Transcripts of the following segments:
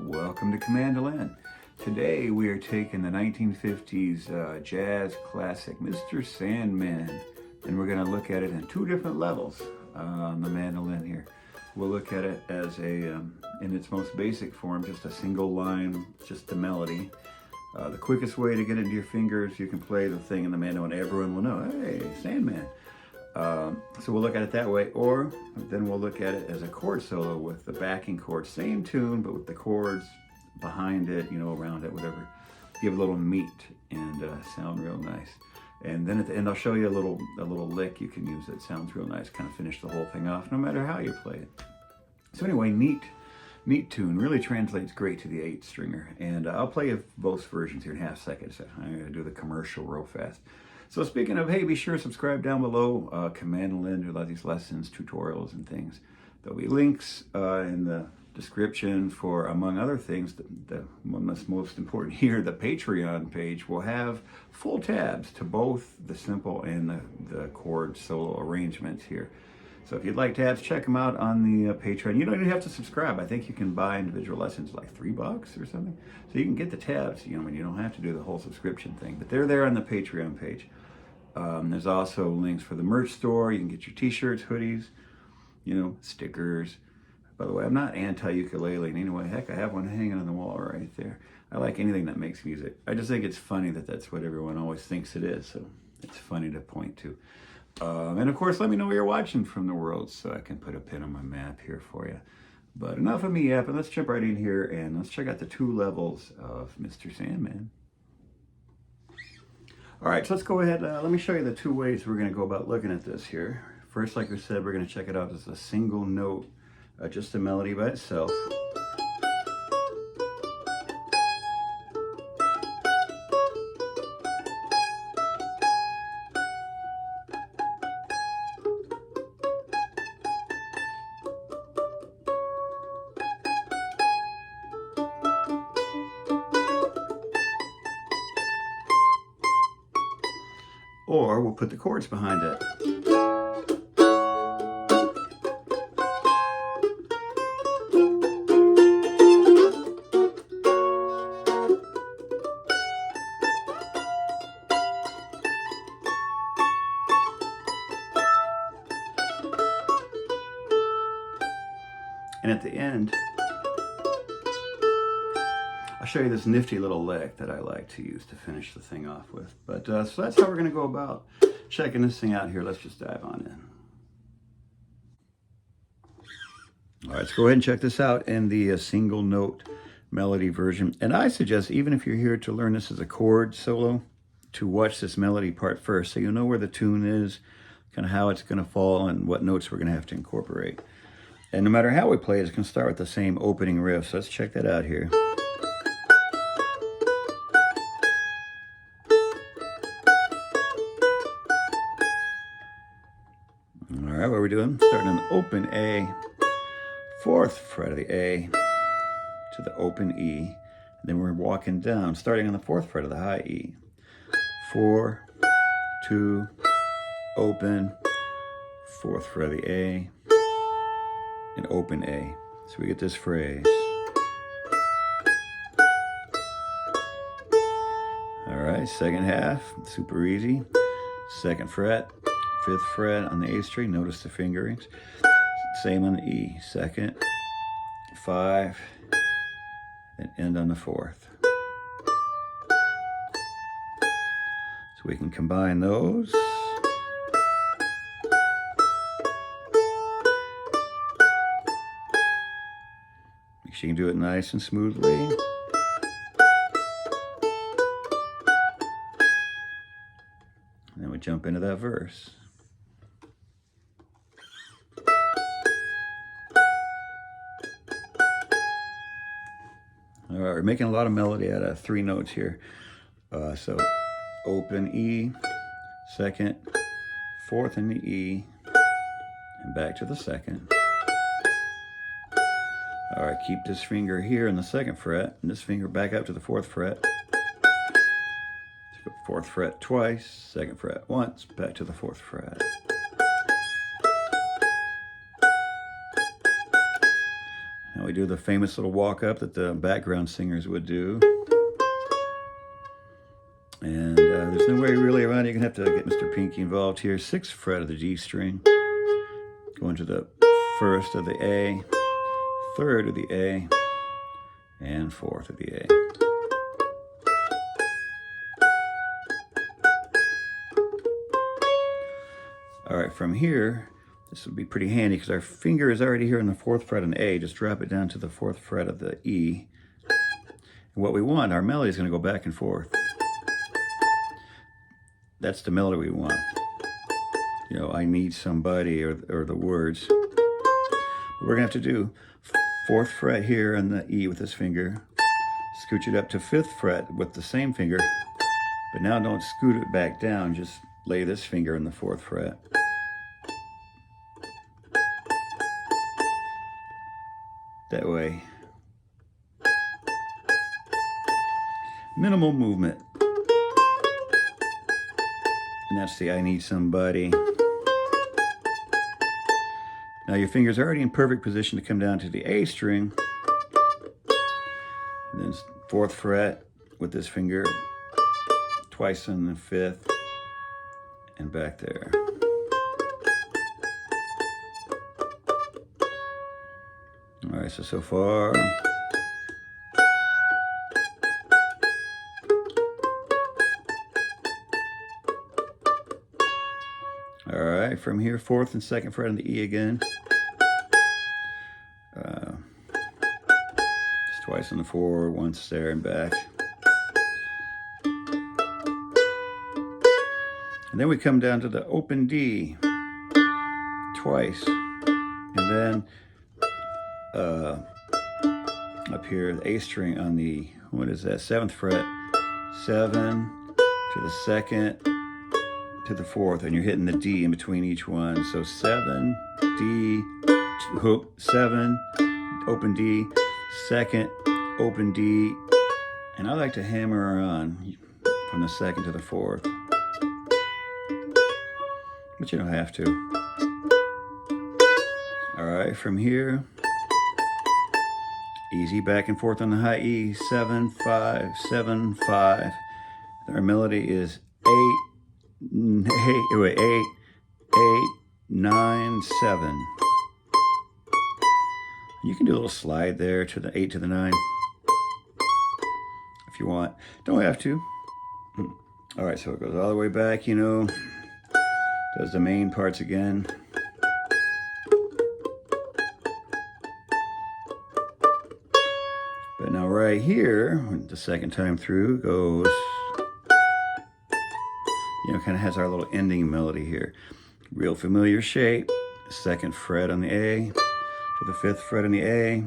Welcome to COMANDOLIN. Today we are taking the 1950s jazz classic Mr. Sandman, and we're going to look at it in two different levels on the mandolin here. We'll look at it as in its most basic form, just a single line, just a melody. The quickest way to get into your fingers, you can play the thing in the mandolin, everyone will know, hey, Sandman. So we'll look at it that way, or then we'll look at it as a chord solo with the backing chord, same tune, but with the chords behind it, you know, around it, whatever. Give a little meat and sound real nice. And then at the end, I'll show you a little lick you can use that sounds real nice, kind of finish the whole thing off, no matter how you play it. So anyway, neat tune, really translates great to the 8-stringer. And I'll play both versions here in half seconds. I'm gonna do the commercial real fast. So speaking of, hey, be sure to subscribe down below. COMANDOLIN, do a lot of these lessons, tutorials, and things. There'll be links in the description for, among other things, the one that's most important here, the Patreon page will have full tabs to both the simple and the chord solo arrangements here. So if you'd like tabs, check them out on the Patreon. You don't even have to subscribe. I think you can buy individual lessons like $3 or something. So you can get the tabs, you know, and you don't have to do the whole subscription thing. But they're there on the Patreon page. There's also links for the merch store. You can get your t-shirts, hoodies, you know, stickers. By the way, I'm not anti-ukulele in any way. Heck, I have one hanging on the wall right there. I like anything that makes music. I just think it's funny that that's what everyone always thinks it is. So it's funny to point to. And of course, let me know where you're watching from the world so I can put a pin on my map here for you. But enough of me yapping. Let's jump right in here and let's check out the two levels of Mr. Sandman. All right, so let's go ahead. Let me show you the two ways we're going to go about looking at this here. First, like we said, we're going to check it out as a single note, just a melody by itself. Or we'll put the chords behind it. And at the end, I'll show you this nifty little lick that I like to use to finish the thing off with. But so that's how we're going to go about checking this thing out here. Let's just dive on in. All right, let's go ahead and check this out in the single note melody version. And I suggest, even if you're here to learn this as a chord solo, to watch this melody part first so you know where the tune is, kind of how it's going to fall and what notes we're going to have to incorporate. And no matter how we play it, it's going to start with the same opening riff. So let's check that out here. All right, what are we doing? Starting on open A, 4th fret of the A to the open E. And then we're walking down, starting on the 4th fret of the high E. 4, 2, open, 4th fret of the A, and open A. So we get this phrase. All right, second half, super easy. 2nd fret, 5th fret on the A string. Notice the fingerings. Same on the E. 2nd, 5, then end on the 4th. So we can combine those. Make sure you can do it nice and smoothly. And then we jump into that verse. All right, we're making a lot of melody out of 3 notes here. So open E, 2nd, 4th in the E, and back to the 2nd. All right, keep this finger here in the 2nd fret, and this finger back up to the 4th fret. 4th fret twice, 2nd fret once, back to the 4th fret. We do the famous little walk up that the background singers would do. And there's no way really around it. You're going to have to get Mr. Pinky involved here. 6th fret of the G string. Going to the 1st of the A, 3rd of the A, and 4th of the A. All right, from here, this would be pretty handy because our finger is already here on the 4th fret on A. Just drop it down to the 4th fret of the E. And what we want, our melody is going to go back and forth. That's the melody we want. You know, I need somebody, or the words. We're going to have to do 4th fret here on the E with this finger. Scooch it up to 5th fret with the same finger. But now don't scoot it back down. Just lay this finger on the 4th fret. That way. Minimal movement. And that's the I need somebody. Now your finger's already in perfect position to come down to the A string. And then 4th fret with this finger. Twice on the 5th. And back there. All right, so far. All right, from here, 4th and 2nd fret on the E again. Just twice on the 4, once there and back. And then we come down to the open D twice. And then up here, the A string on the, what is that, 7th fret. 7 to the 2nd to the 4th, and you're hitting the D in between each one. So 7, D, hook, 7, open D, 2nd, open D, and I like to hammer on from the 2nd to the 4th. But you don't have to. All right, from here, easy back and forth on the high E, 7, 5, 7, 5. Our melody is 8, 8, 9, 7. You can do a little slide there to the 8 to the 9 if you want. Don't have to. All right, so it goes all the way back, you know. Does the main parts again. But now right here, the 2nd time through goes, you know, kind of has our little ending melody here. Real familiar shape. 2nd fret on the A to the 5th fret on the A,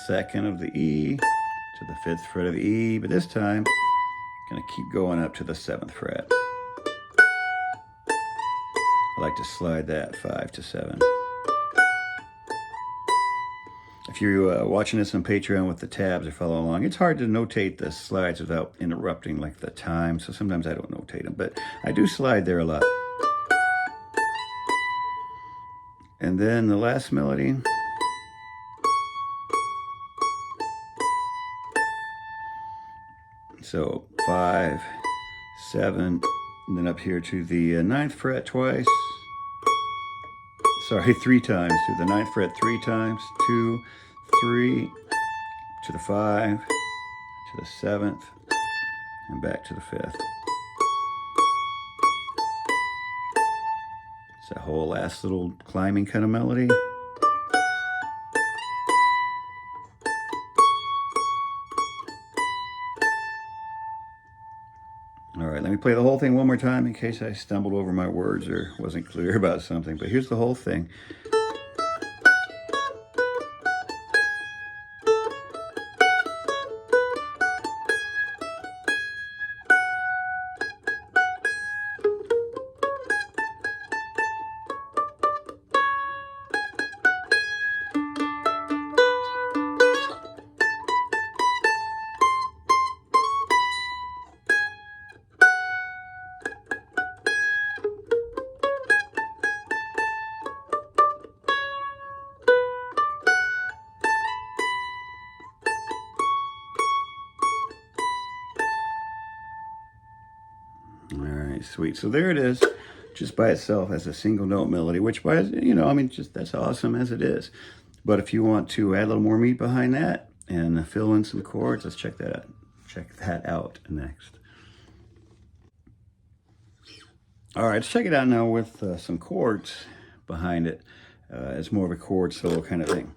2nd of the E to the 5th fret of the E, but this time, gonna keep going up to the 7th fret. I like to slide that 5 to 7. If you're watching this on Patreon with the tabs or follow along, it's hard to notate the slides without interrupting like the time, so sometimes I don't notate them, but I do slide there a lot. And then the last melody. So 5, 7, and then up here to the 9th fret twice. Sorry, 3 times. To the 9th fret 3 times. 2, 3, to the 5, to the 7th, and back to the 5th. It's that whole last little climbing kind of melody. All right, let me play the whole thing one more time in case I stumbled over my words or wasn't clear about something, but here's the whole thing. sweet. So there it is, just by itself as a single note melody, which by, you know, I mean, just that's awesome as it is. But if you want to add a little more meat behind that and fill in some chords, let's check that out. Check that out next. All right, let's check it out now with some chords behind it. It's more of a chord solo kind of thing.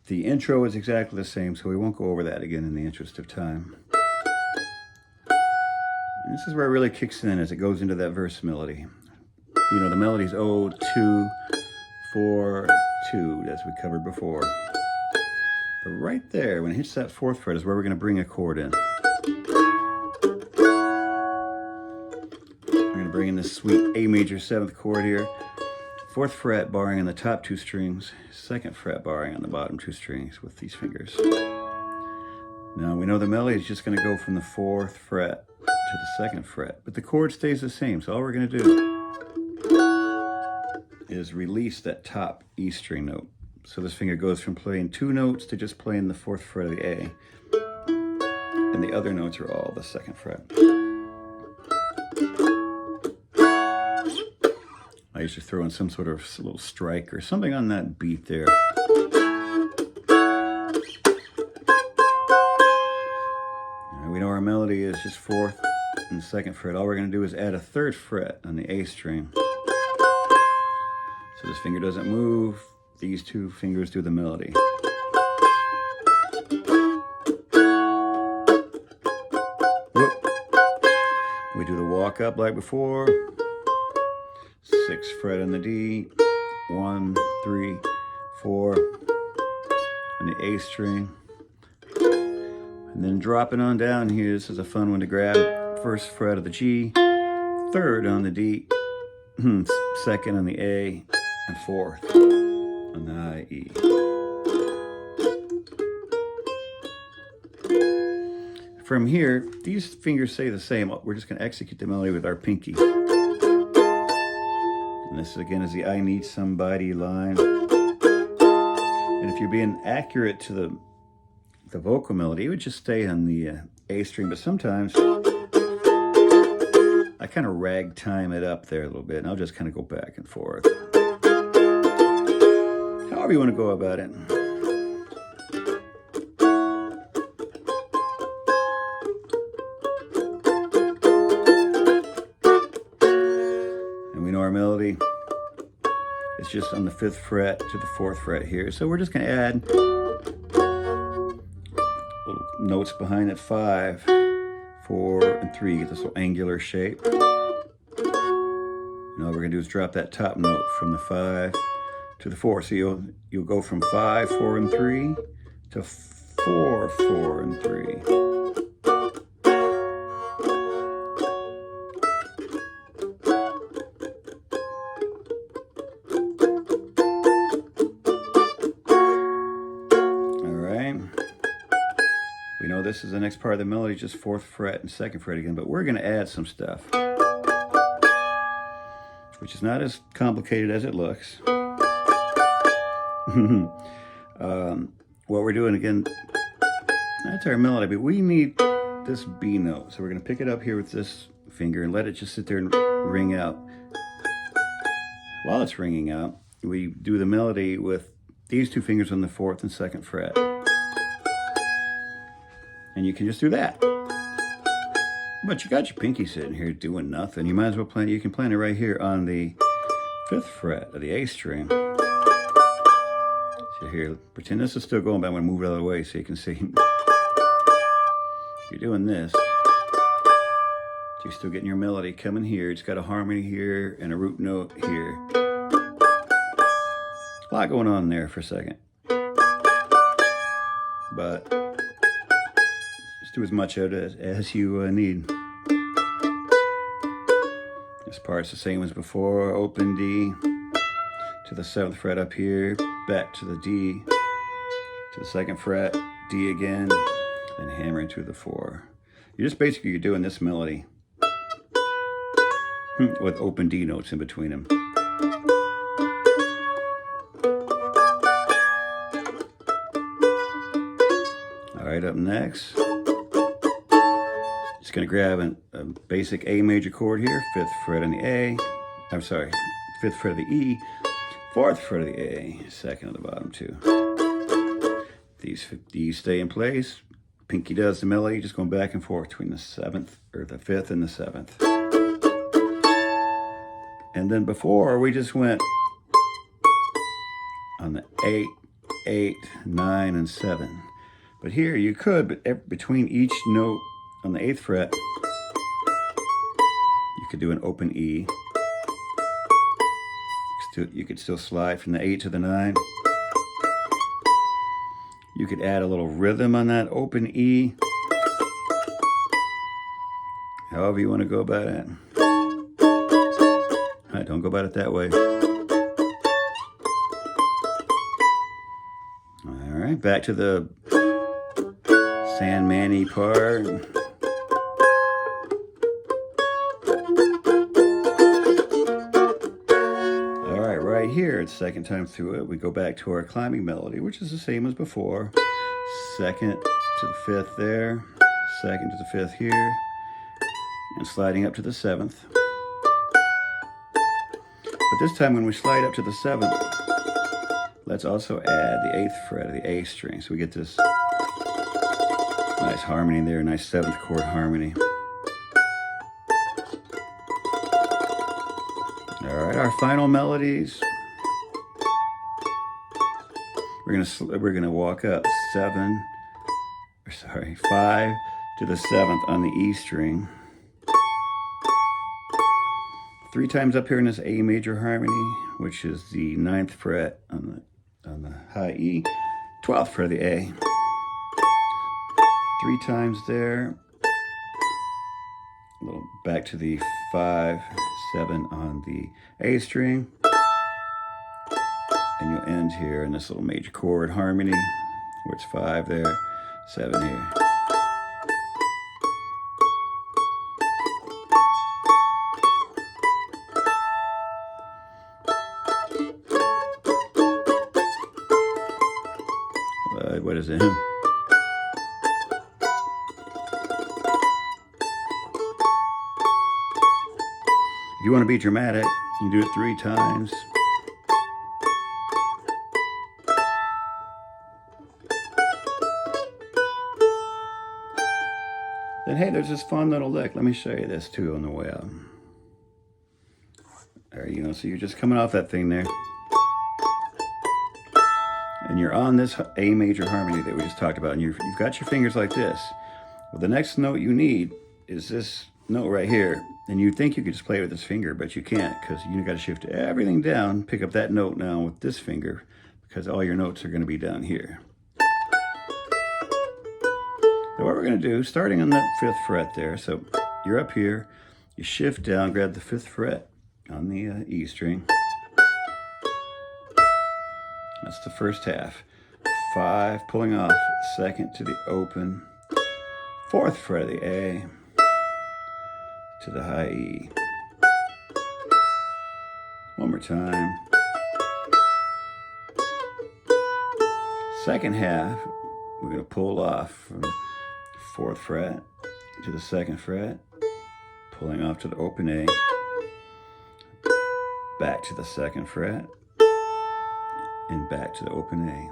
The intro is exactly the same, so we won't go over that again in the interest of time. And this is where it really kicks in as it goes into that verse melody. You know, the melody's 0, 2, 4, 2, as we covered before. But right there, when it hits that 4th fret, is where we're going to bring a chord in. We're going to bring in this sweet A major 7th chord here. 4th fret barring on the top 2 strings, 2nd fret barring on the bottom 2 strings with these fingers. Now we know the melody is just going to go from the 4th fret to the 2nd fret, but the chord stays the same. So all we're going to do is release that top E string note. So this finger goes from playing 2 notes to just playing the 4th fret of the A, and the other notes are all the 2nd fret. I used to throw in some sort of little strike or something on that beat there. We know our melody is just 4th and 2nd fret. All we're going to do is add a 3rd fret on the A string. So this finger doesn't move. These 2 fingers do the melody. Whoop. We do the walk up like before. 6th fret on the D, 1, 3, 4 on the A string, and then dropping on down here. This is a fun one to grab. 1st fret of the G, 3rd on the D, 2nd on the A, and 4th on the I, E. From here, these fingers stay the same. We're just going to execute the melody with our pinky. And this again is the I need somebody line. And if you're being accurate to the vocal melody, it would just stay on the A string, but sometimes I kind of ragtime it up there a little bit, and I'll just kind of go back and forth. However you want to go about it. And we know our melody. It's just on the 5th fret to the 4th fret here. So we're just going to add little notes behind it. 5, 4, and 3. Get this little angular shape. And all we're going to do is drop that top note from the 5 to the 4. So you'll go from 5, 4, and 3 to 4, 4, and 3. We know this is the next part of the melody, just 4th fret and 2nd fret again, but we're going to add some stuff, which is not as complicated as it looks. What we're doing again, that's our melody, but we need this B note. So we're going to pick it up here with this finger and let it just sit there and ring out. While it's ringing out, we do the melody with these 2 fingers on the 4th and 2nd fret. And you can just do that. But you got your pinky sitting here doing nothing. You might as well play it. You can play it right here on the 5th fret of the A string. So here, pretend this is still going, but I'm going to move it out of the way so you can see. You're doing this. So you're still getting your melody coming here. It's got a harmony here and a root note here. A lot going on there for a second. But do as much of it as you need. This part's the same as before. Open D to the 7th fret up here, back to the D, to the 2nd fret, D again, and hammering to the 4. You're doing this melody with open D notes in between them. All right, up next, going to grab a basic A major chord here, 5th fret on the A. I'm sorry, 5th fret of the E, 4th fret of the A, 2nd of the bottom 2. These stay in place. Pinky does the melody, just going back and forth between the 7th, or the 5th and the 7th. And then before, we just went on the 8, 8, 9, and 7. But here you could, but between each note on the 8th fret, you could do an open E. You could still slide from the 8 to the 9. You could add a little rhythm on that open E. However you want to go about it. All right, don't go about it that way. All right, back to the Sandman-y part. All right, right here, it's second time through it. We go back to our climbing melody, which is the same as before. 2nd to the 5th there, 2nd to the 5th here, and sliding up to the 7th. But this time when we slide up to the 7th, let's also add the 8th fret of the A string. So we get this nice harmony there, nice 7th chord harmony. All right, our final melodies. We're gonna walk up 5 to the 7th on the E string. 3 times up here in this A major harmony, which is the 9th fret on the high E, 12th fret of the A. 3 times there. A little back to the 5, 7 on the A string. And you'll end here in this little major chord harmony, where it's 5 there, 7 here. What is it? If you want to be dramatic, you do it 3 times. Then hey, there's this fun little lick. Let me show you this too on the way out. There, you know, so you're just coming off that thing there. And you're on this A major harmony that we just talked about, and you've got your fingers like this. Well, the next note you need is this note right here. And you'd think you could just play with this finger, but you can't, because you got to shift everything down, pick up that note now with this finger, because all your notes are going to be down here. So what we're going to do, starting on that 5th fret there, so you're up here, you shift down, grab the 5th fret on the E string. That's the first half. 5, pulling off, 2nd to the open, 4th fret of the A to the high E. One more time. Second half, we're going to pull off from the 4th fret to the 2nd fret, pulling off to the open A, back to the 2nd fret, and back to the open A.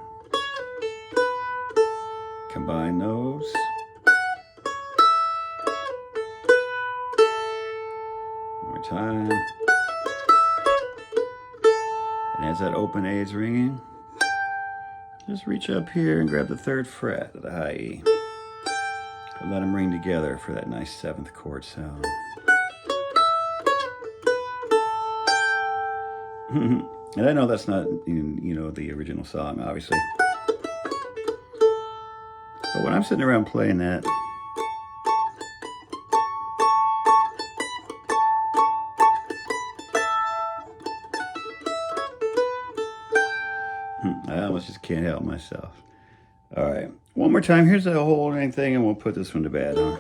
Combine those. One more time. And as that open A is ringing, just reach up here and grab the 3rd fret of the high E. And let them ring together for that nice 7th chord sound. And I know that's not, you know, the original song, obviously. But when I'm sitting around playing that, I almost just can't help myself. All right, one more time. Here's the whole thing, and we'll put this one to bed, huh?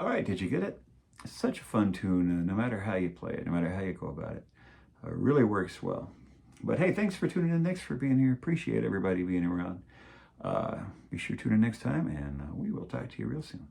All right, did you get it? It's such a fun tune, no matter how you play it, no matter how you go about it. It really works well. But hey, thanks for tuning in. Thanks for being here. Appreciate everybody being around. Be sure to tune in next time, and we will talk to you real soon.